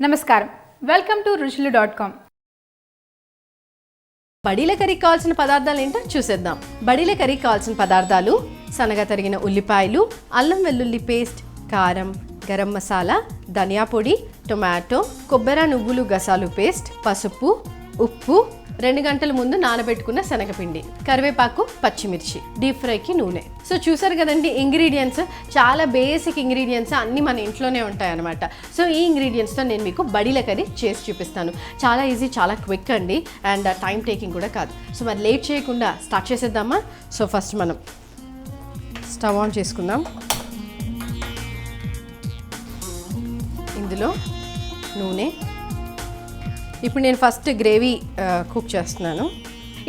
నమస్కారం, welcome to ruchilu.com. బడీల కర్రీకి కావాల్సిన పదార్థాలు ఏంటో చూసేద్దాం. బడీల కర్రీకి కావాల్సిన పదార్థాలు: సన్నగా తరిగిన ఉల్లిపాయలు, అల్లం వెల్లుల్లి పేస్ట్, కారం, గరం మసాలా, ధనియా పొడి, టొమాటో, కొబ్బరి నువ్వులు గసాలు పేస్ట్, పసుపు, ఉప్పు, 2 గంటల ముందు నానబెట్టుకున్న శనగపిండి, కరివేపాకు, పచ్చిమిర్చి, డీప్ ఫ్రైకి నూనె. సో చూసారు కదండి, ఇంగ్రీడియంట్స్ చాలా బేసిక్ ఇంగ్రీడియంట్స్ అన్నీ మన ఇంట్లోనే ఉంటాయన్నమాట. సో ఈ ఇంగ్రీడియంట్స్తో నేను మీకు బడీల కర్రీ చేసి చూపిస్తాను. చాలా ఈజీ, చాలా క్విక్ అండి, అండ్ టైం టేకింగ్ కూడా కాదు. సో మరి లేట్ చేయకుండా స్టార్ట్ చేసేద్దామా? సో ఫస్ట్ మనం స్టవ్ ఆన్ చేసుకుందాం. ఇందులో నూనె. ఇప్పుడు నేను ఫస్ట్ గ్రేవీ కుక్ చేస్తున్నాను.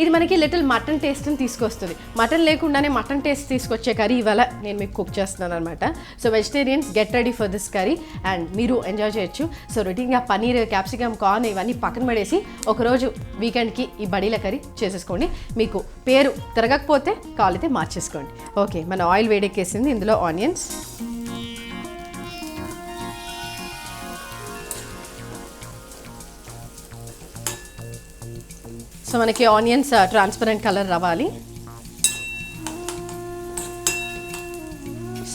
ఇది మనకి లిటిల్ మటన్ టేస్ట్ని తీసుకొస్తుంది. మటన్ లేకుండానే మటన్ టేస్ట్ తీసుకొచ్చే కర్రీ ఇవాళ నేను మీకు కుక్ చేస్తున్నాను అనమాట. So vegetarians get ready for this curry and మీరు ఎంజాయ్ చేయొచ్చు. సో రొటీన్గా పన్నీర్, క్యాప్సికమ్, కార్న్ ఇవన్నీ పక్కన పడేసి ఒకరోజు వీకెండ్కి ఈ బడీల కర్రీ చేసేసుకోండి. మీకు పేరు తిరగకపోతే కావాలైతే మార్చేసుకోండి. ఓకే, మన ఆయిల్ వేడెక్కేసింది. ఇందులో ఆనియన్స్, సో మనకి ఆనియన్స్ ట్రాన్స్పరెంట్ కలర్ రావాలి.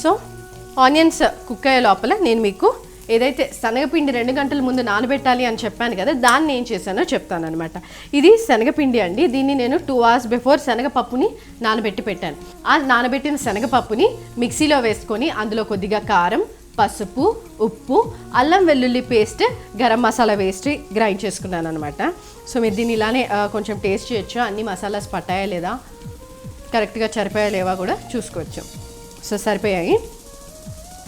సో ఆనియన్స్ కుక్ అయ్యే లోపల నేను మీకు ఏదైతే శనగపిండి 2 గంటల ముందు నానబెట్టాలి అని చెప్పాను కదా, దాన్ని ఏం చేశానో చెప్తాను అనమాట. ఇది శనగపిండి అండి. దీన్ని నేను 2 hours బిఫోర్ శనగపప్పుని నానబెట్టి పెట్టాను. ఆ నానబెట్టిన శనగపప్పుని మిక్సీలో వేసుకొని అందులో కొద్దిగా కారం, పసుపు, ఉప్పు, అల్లం వెల్లుల్లి పేస్ట్, గరం మసాలా వేస్ట్ గ్రైండ్ చేసుకున్నాను అనమాట. సో మీరు దీన్ని ఇలానే కొంచెం టేస్ట్ చేయొచ్చు, అన్ని మసాలాస్ పట్టాయా లేదా, కరెక్ట్గా సరిపోయా లేవా కూడా చూసుకోవచ్చు. సో సరిపోయాయి.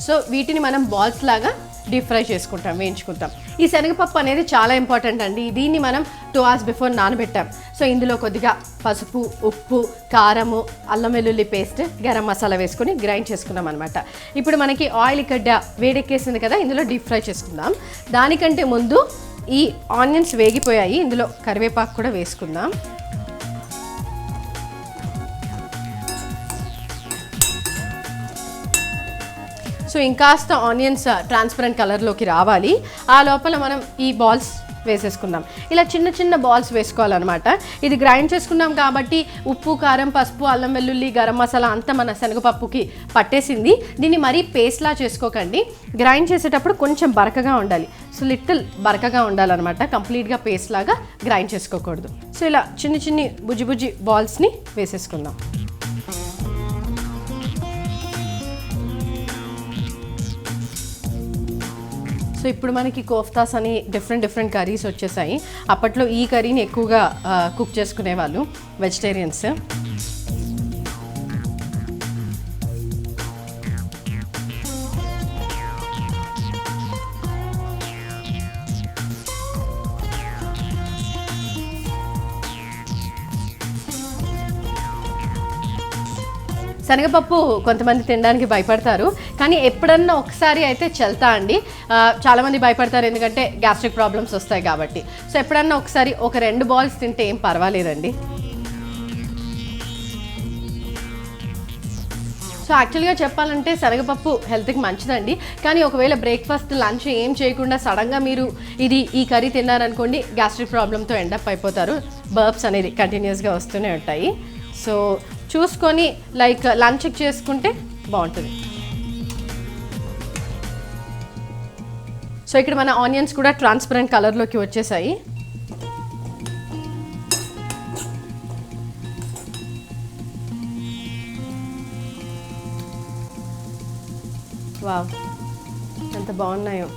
సో వీటిని మనం బాల్స్ లాగా డీప్ ఫ్రై చేసుకుంటాం, వేయించుకుంటాం. ఈ శనగపప్పు అనేది చాలా ఇంపార్టెంట్ అండి. దీన్ని మనం 2 hours బిఫోర్ నానబెట్టాం. సో ఇందులో కొద్దిగా పసుపు, ఉప్పు, కారము, అల్లం వెల్లుల్లి పేస్ట్, గరం మసాలా వేసుకొని గ్రైండ్ చేసుకున్నాం అనమాట. ఇప్పుడు మనకి ఆయిల్ ఇక్కడ వేడెక్కేసింది కదా, ఇందులో డీప్ ఫ్రై చేసుకుందాం. దానికంటే ముందు ఈ ఆనియన్స్ వేగిపోయాయి, ఇందులో కరివేపాకు కూడా వేసుకుందాం. సో ఇంకాస్త ఆనియన్స్ ట్రాన్స్పరెంట్ కలర్లోకి రావాలి. ఆ లోపల మనం ఈ బాల్స్ వేసేసుకుందాం. ఇలా చిన్న చిన్న బాల్స్ వేసుకోవాలన్నమాట. ఇది గ్రైండ్ చేసుకున్నాం కాబట్టి ఉప్పు, కారం, పసుపు, అల్లం వెల్లుల్లి, గరం మసాలా అంతా మన శనగపప్పుకి పట్టేసింది. దీన్ని మరీ పేస్ట్లా చేసుకోకండి. గ్రైండ్ చేసేటప్పుడు కొంచెం బరకగా ఉండాలి. సో లిటిల్ బరకగా ఉండాలన్నమాట, కంప్లీట్గా పేస్ట్ లాగా గ్రైండ్ చేసుకోకూడదు. సో ఇలా చిన్ని చిన్ని బుజ్జి బుజ్జి బాల్స్ని వేసేసుకుందాం. సో ఇప్పుడు మనకి కోఫ్తాస్ అని డిఫరెంట్ కర్రీస్ వచ్చేసాయి. అప్పట్లో ఈ కర్రీని ఎక్కువగా కుక్ చేసుకునేవాళ్ళు వెజిటేరియన్స్. శనగపప్పు కొంతమంది తినడానికి భయపడతారు, కానీ ఎప్పుడన్నా ఒకసారి అయితే చల్తా అండి. చాలామంది భయపడతారు ఎందుకంటే గ్యాస్ట్రిక్ ప్రాబ్లమ్స్ వస్తాయి కాబట్టి. సో ఎప్పుడన్నా ఒకసారి ఒక 2 బాల్స్ తింటే ఏం పర్వాలేదండి. సో యాక్చువల్గా చెప్పాలంటే శనగపప్పు హెల్త్కి మంచిదండి. కానీ ఒకవేళ బ్రేక్ఫాస్ట్, లంచ్ ఏం చేయకుండా సడన్గా మీరు ఈ కర్రీ తిన్నారనుకోండి, గ్యాస్ట్రిక్ ప్రాబ్లంతో ఎండప్ అయిపోతారు. బర్బ్స్ అనేది కంటిన్యూస్గా వస్తూనే ఉంటాయి. సో చూసుకొని లైక్ లంచ్కి చేసుకుంటే బాగుంటుంది. సో ఇక్కడ మన ఆనియన్స్ కూడా ట్రాన్స్పరెంట్ కలర్లోకి వచ్చేసాయి. వావ్, ఎంత బాగున్నాయో,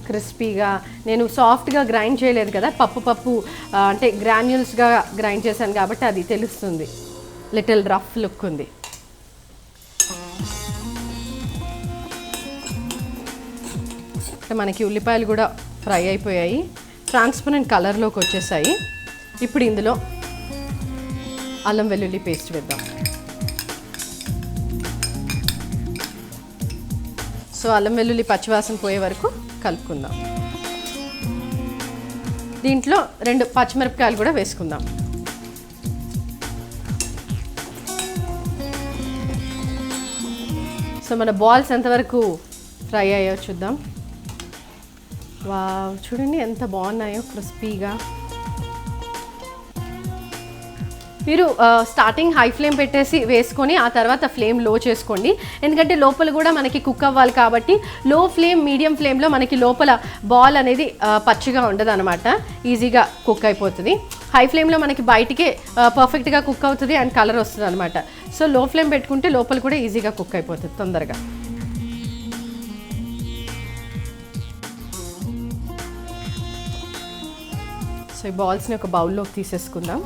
క్రిస్పీగా. నేను సాఫ్ట్గా గ్రైండ్ చేయలేదు కదా, పప్పు అంటే గ్రాన్యూల్స్గా గ్రైండ్ చేశాను కాబట్టి అది తెలుస్తుంది. లిటిల్ రఫ్ లుక్ ఉంది. మనకి ఉల్లిపాయలు కూడా ఫ్రై అయిపోయాయి, ట్రాన్స్పరెంట్ కలర్లోకి వచ్చేసాయి. ఇప్పుడు ఇందులో అల్లం వెల్లుల్లి పేస్ట్ వేద్దాం. సో అల్లం వెల్లుల్లి పచ్చివాసన పోయే వరకు కలుపుకుందాం. దీంట్లో 2 పచ్చిమిరపకాయలు కూడా వేసుకుందాం. సో మన బాల్స్ ఎంతవరకు ఫ్రై అయ్యో చూద్దాం. వావ్, చూడండి ఎంత బాగున్నాయో క్రిస్పీగా. మీరు స్టార్టింగ్ హై ఫ్లేమ్ పెట్టేసి వేసుకొని ఆ తర్వాత ఫ్లేమ్ లో చేసుకోండి, ఎందుకంటే లోపల కూడా మనకి కుక్ అవ్వాలి కాబట్టి. లో ఫ్లేమ్ మీడియం ఫ్లేమ్లో మనకి లోపల బాల్ అనేది పచ్చిగా ఉండదు అనమాట, ఈజీగా కుక్ అయిపోతుంది. హై ఫ్లేమ్లో మనకి బయటికే పర్ఫెక్ట్గా కుక్ అవుతుంది అండ్ కలర్ వస్తుంది అనమాట. సో లో ఫ్లేమ్ పెట్టుకుంటే లోపల కూడా ఈజీగా కుక్ అయిపోతుంది తొందరగా. సో ఈ బాల్స్ని ఒక బౌల్లోకి తీసేసుకుందాం.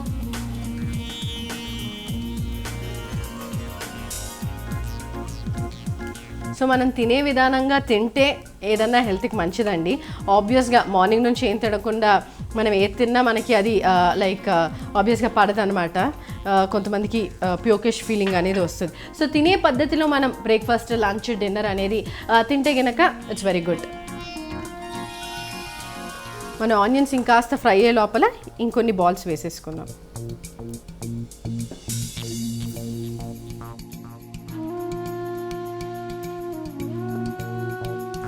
సో మనం తినే విధానంగా తింటే ఏదన్నా హెల్త్కి మంచిదండి. ఆబ్వియస్గా మార్నింగ్ నుంచి ఏం తినకుండా మనం ఏది తిన్నా మనకి అది లైక్ ఆబ్వియస్గా పడదనమాట. కొంతమందికి ప్యూకిష్ ఫీలింగ్ అనేది వస్తుంది. సో తినే పద్ధతిలో మనం బ్రేక్ఫాస్ట్, లంచ్, డిన్నర్ అనేది తింటే కనుక ఇట్స్ వెరీ గుడ్. మన ఆనియన్స్ ఇంకాస్త ఫ్రై అయ్యే లోపల ఇంకొన్ని బాల్స్ వేసేసుకుందాం.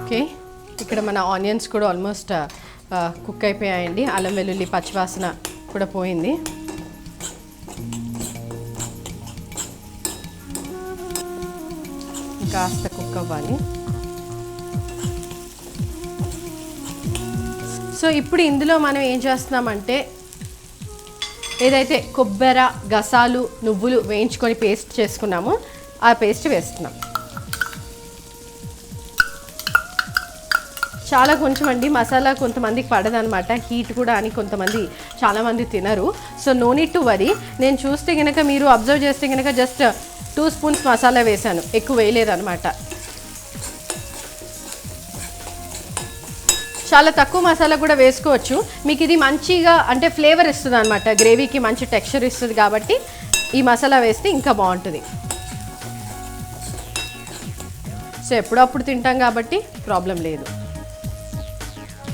ఓకే, ఇక్కడ మన ఆనియన్స్ కూడా ఆల్మోస్ట్ కుక్ అయిపోయాయండి. అల్లం వెల్లుల్లి పచ్చివాసన కూడా పోయింది. కాస్త కుక్ అవ్వాలి. సో ఇప్పుడు ఇందులో మనం ఏం చేస్తున్నామంటే ఏదైతే కొబ్బరి, గసాలు, నువ్వులు వేయించుకొని పేస్ట్ చేసుకున్నామో ఆ పేస్ట్ వేస్తున్నాం. చాలా కొంచెం అండి, మసాలా కొంతమందికి పడదనమాట, హీట్ కూడా అని కొంతమంది చాలామంది తినరు. So no need to worry. నేను చూస్తే కనుక మీరు అబ్జర్వ్ చేస్తే కనుక జస్ట్ 2 స్పూన్స్ మసాలా వేసాను, ఎక్కువ వేయలేదనమాట. చాలా తక్కువ మసాలా కూడా వేసుకోవచ్చు, మీకు ఇది మంచిగా అంటే ఫ్లేవర్ ఇస్తుంది అనమాట, గ్రేవీకి మంచి టెక్స్చర్ ఇస్తుంది కాబట్టి ఈ మసాలా వేస్తే ఇంకా బాగుంటుంది. సో ఎప్పుడప్పుడు తింటాం కాబట్టి ప్రాబ్లం లేదు.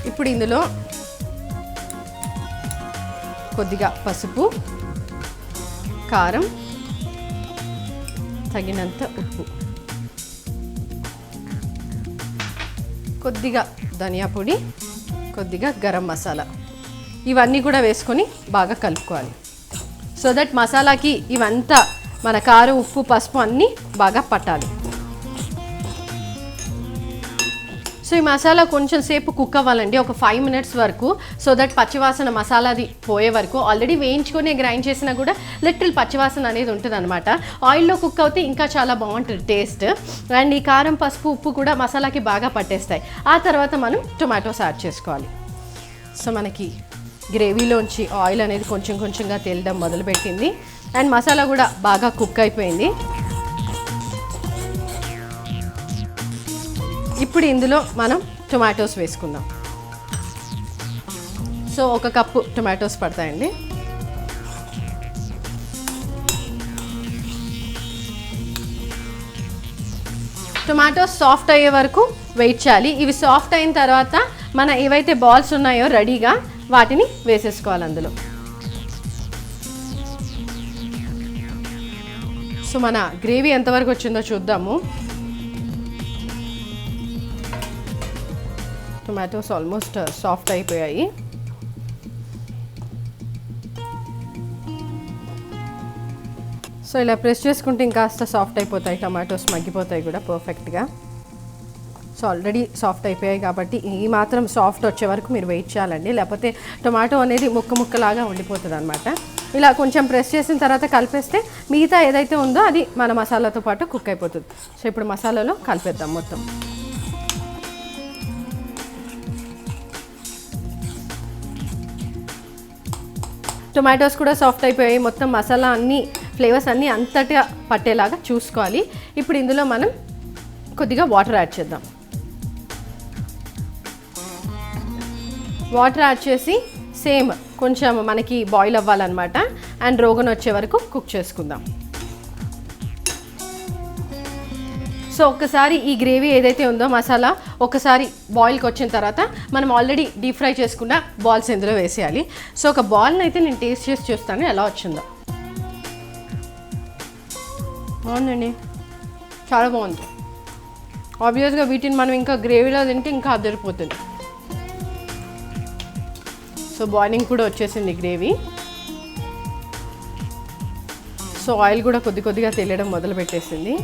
ఇప్పుడు ఇందులో కొద్దిగా పసుపు, కారం, తగినంత ఉప్పు, కొద్దిగా ధనియా పొడి, కొద్దిగా గరం మసాలా, ఇవన్నీ కూడా వేసుకొని బాగా కలుపుకోవాలి. సో దట్ మసాలాకి ఇవంతా మన కారం, ఉప్పు, పసుపు అన్నీ బాగా పట్టాలి. సో ఈ మసాలా కొంచెం సేపు కుక్ అవ్వాలండి, ఒక 5 minutes వరకు. సో దట్ పచ్చివాసన మసాలాది పోయే వరకు. ఆల్రెడీ వేయించుకొని గ్రైండ్ చేసినా కూడా లిటిల్ పచ్చివాసన అనేది ఉంటుంది అనమాట. ఆయిల్లో కుక్ అవుతే ఇంకా చాలా బాగుంటుంది టేస్ట్. అండ్ ఈ కారం, పసుపు, ఉప్పు కూడా మసాలాకి బాగా పట్టేస్తాయి. ఆ తర్వాత మనం టొమాటోస్ యాడ్ చేసుకోవాలి. సో మనకి గ్రేవీలోంచి ఆయిల్ అనేది కొంచెం కొంచెంగా తేలడం మొదలుపెట్టింది అండ్ మసాలా కూడా బాగా కుక్ అయిపోయింది. ఇప్పుడు ఇందులో మనం టొమాటోస్ వేసుకుందాం. సో 1 కప్పు టొమాటోస్ పడతాయండి. టొమాటోస్ సాఫ్ట్ అయ్యే వరకు వెయిట్ చేయాలి. ఇవి సాఫ్ట్ అయిన తర్వాత మన ఏవైతే బాల్స్ ఉన్నాయో రెడీగా వాటిని వేసేసుకోవాలి అందులో. సో మన గ్రేవీ ఎంతవరకు వచ్చిందో చూద్దాము. టొమాటోస్ ఆల్మోస్ట్ సాఫ్ట్ అయిపోయాయి. సో ఇలా ప్రెస్ చేసుకుంటే ఇంకాస్త సాఫ్ట్ అయిపోతాయి, టొమాటోస్ మగ్గిపోతాయి కూడా పర్ఫెక్ట్గా. సో ఆల్రెడీ సాఫ్ట్ అయిపోయాయి కాబట్టి ఈ మాత్రం సాఫ్ట్ వచ్చే వరకు మీరు వెయిట్ చేయాలండి, లేకపోతే టొమాటో అనేది ముక్కలాగా ఉండిపోతుంది అనమాట. ఇలా కొంచెం ప్రెస్ చేసిన తర్వాత కలిపేస్తే మిగతా ఏదైతే ఉందో అది మన మసాలాతో పాటు కుక్ అయిపోతుంది. సో ఇప్పుడు మసాలాలో కలిపేద్దాం మొత్తం. టొమాటోస్ కూడా సాఫ్ట్ అయిపోయాయి, మొత్తం మసాలా అన్నీ ఫ్లేవర్స్ అన్నీ అంతటా పట్టేలాగా చూసుకోవాలి. ఇప్పుడు ఇందులో మనం కొద్దిగా వాటర్ యాడ్ చేద్దాం. వాటర్ యాడ్ చేసి సేమ్ కొంచెం మనకి బాయిల్ అవ్వాలన్నమాట అండ్ రోగన్ వచ్చే వరకు కుక్ చేసుకుందాం. సో ఒక్కసారి ఈ గ్రేవీ ఏదైతే ఉందో మసాలా ఒకసారి బాయిల్కి వచ్చిన తర్వాత మనం ఆల్రెడీ డీప్ ఫ్రై చేసుకున్న బాల్స్ ఇందులో వేసేయాలి. సో ఒక బాల్ని అయితే నేను టేస్ట్ చేసి చూస్తాను ఎలా వచ్చిందో. బాగుందండి, చాలా బాగుంది. ఆబ్వియస్గా వీటిని మనం ఇంకా గ్రేవీలో తింటే ఇంకా అదిరిపోతుంది. సో బాయిలింగ్ కూడా వచ్చేసింది గ్రేవీ. సో ఆయిల్ కూడా కొద్దిగా తెలియడం మొదలు పెట్టేసింది.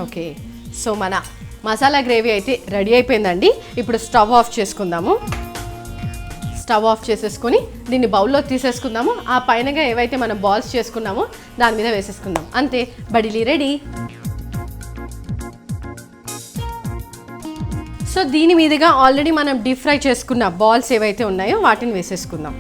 ఓకే, సో మన మసాలా గ్రేవీ అయితే రెడీ అయిపోయిందండి. ఇప్పుడు స్టవ్ ఆఫ్ చేసుకుందాము. స్టవ్ ఆఫ్ చేసేసుకొని దీన్ని బౌల్లో తీసేసుకుందాము. ఆ పైనగా ఏవైతే మనం బాల్స్ చేసుకున్నామో దాని మీద వేసేసుకుందాం. అంతే, బడిలీ రెడీ. సో దీని మీదుగా ఆల్రెడీ మనం డీప్ ఫ్రై చేసుకున్న బాల్స్ ఏవైతే ఉన్నాయో వాటిని వేసేసుకుందాం.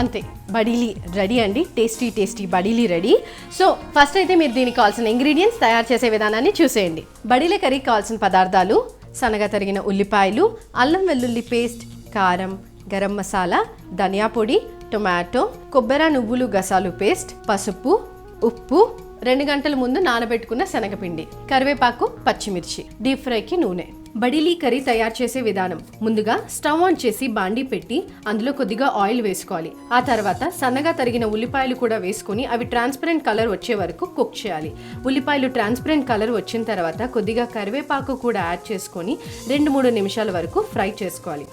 అంతే, బడీలీ రెడీ అండి. టేస్టీ బడీలీ రెడీ. సో ఫస్ట్ అయితే మీరు దీనికి కావాల్సిన ఇంగ్రీడియంట్స్ తయారు చేసే విధానాన్ని చూసేయండి. బడీలీ కర్రీకి కావాల్సిన పదార్థాలు: సన్నగా తరిగిన ఉల్లిపాయలు, అల్లం వెల్లుల్లి పేస్ట్, కారం, గరం మసాలా, ధనియా పొడి, టొమాటో, కొబ్బరి నువ్వులు గసాలు పేస్ట్, పసుపు, ఉప్పు, 2 గంటల ముందు నానబెట్టుకున్న శనగపిండి, కరివేపాకు, పచ్చిమిర్చి, డీప్ ఫ్రైకి నూనె. బడిలీ కర్రీ తయారు చేసే విధానం: ముందుగా స్టవ్ ఆన్ చేసి బాండీ పెట్టి అందులో కొద్దిగా ఆయిల్ వేసుకోవాలి. ఆ తర్వాత సన్నగా తరిగిన ఉల్లిపాయలు కూడా వేసుకొని అవి ట్రాన్స్పరెంట్ కలర్ వచ్చే వరకు కుక్ చేయాలి. ఉల్లిపాయలు ట్రాన్స్పరెంట్ కలర్ వచ్చిన తర్వాత కొద్దిగా కరివేపాకు కూడా యాడ్ చేసుకొని 2-3 నిమిషాల వరకు ఫ్రై చేసుకోవాలి.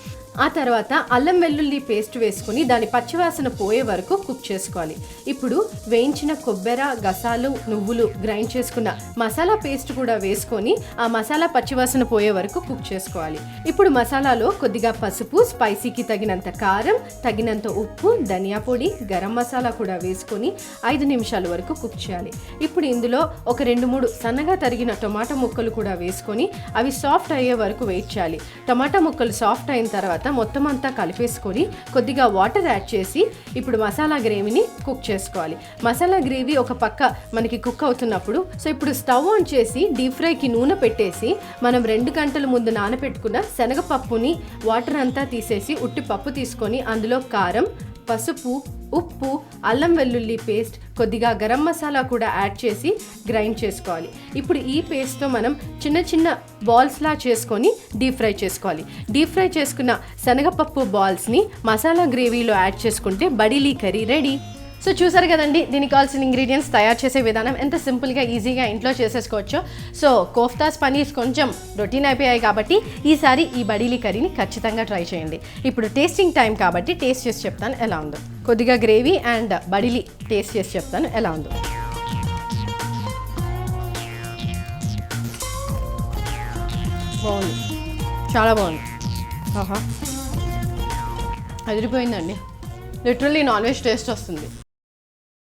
ఆ తర్వాత అల్లం వెల్లుల్లి పేస్ట్ వేసుకొని దాని పచ్చివాసన పోయే వరకు కుక్ చేసుకోవాలి. ఇప్పుడు వేయించిన కొబ్బరి, గసాలు, నువ్వులు గ్రైండ్ చేసుకున్న మసాలా పేస్ట్ కూడా వేసుకొని ఆ మసాలా పచ్చివాసన పోయే వరకు కుక్ చేసుకోవాలి. ఇప్పుడు మసాలాలో కొద్దిగా పసుపు, స్పైసీకి తగినంత కారం, తగినంత ఉప్పు, ధనియా పొడి, గరం మసాలా కూడా వేసుకొని 5 నిమిషాల వరకు కుక్ చేయాలి. ఇప్పుడు ఇందులో ఒక 2-3 సన్నగా తరిగిన టొమాటో ముక్కలు కూడా వేసుకొని అవి సాఫ్ట్ అయ్యే వరకు వెయిట్ చేయాలి. టొమాటో ముక్కలు సాఫ్ట్ అయిన తర్వాత మొత్తం అంతా కలిపేసుకొని కొద్దిగా వాటర్ యాడ్ చేసి ఇప్పుడు మసాలా గ్రేవీని కుక్ చేసుకోవాలి. మసాలా గ్రేవీ ఒక పక్క మనకి కుక్ అవుతున్నప్పుడు ఇప్పుడు స్టవ్ ఆన్ చేసి డీప్ ఫ్రైకి నూనె పెట్టేసి మనం 2 గంటల ముందు నానబెట్టుకున్న శనగపప్పుని వాటర్ అంతా తీసేసి ఉట్టి పప్పు తీసుకొని అందులో కారం, పసుపు, ఉప్పు, అల్లం వెల్లుల్లి పేస్ట్, కొద్దిగా గరం మసాలా కూడా యాడ్ చేసి గ్రైండ్ చేసుకోవాలి. ఇప్పుడు ఈ పేస్ట్తో మనం చిన్న బాల్స్లా చేసుకొని డీప్ ఫ్రై చేసుకోవాలి. డీప్ ఫ్రై చేసుకున్న శనగపప్పు బాల్స్ని మసాలా గ్రేవీలో యాడ్ చేసుకుంటే బడిలీ కర్రీ రెడీ. సో చూసారు కదండి, దీనికి కావాల్సిన ఇంగ్రీడియంట్స్ తయారు చేసే విధానం ఎంత సింపుల్గా ఈజీగా ఇంట్లో చేసేసుకోవచ్చో. సో కోఫ్తాస్, పనీర్స్ కొంచెం రొటీన్ అయిపోయాయి కాబట్టి ఈసారి ఈ బడీలీ కర్రీని ఖచ్చితంగా ట్రై చేయండి. ఇప్పుడు టేస్టింగ్ టైం కాబట్టి టేస్ట్ చేసి చెప్తాను ఎలా ఉందో. కొద్దిగా గ్రేవీ అండ్ బడీలీ టేస్ట్ చేసి చెప్తాను ఎలా ఉందో. బాగుంది, చాలా బాగుంది. ఆహా, అదిరిపోయిందండి. లిటరల్లీ నాన్ వెజ్ టేస్ట్ వస్తుంది.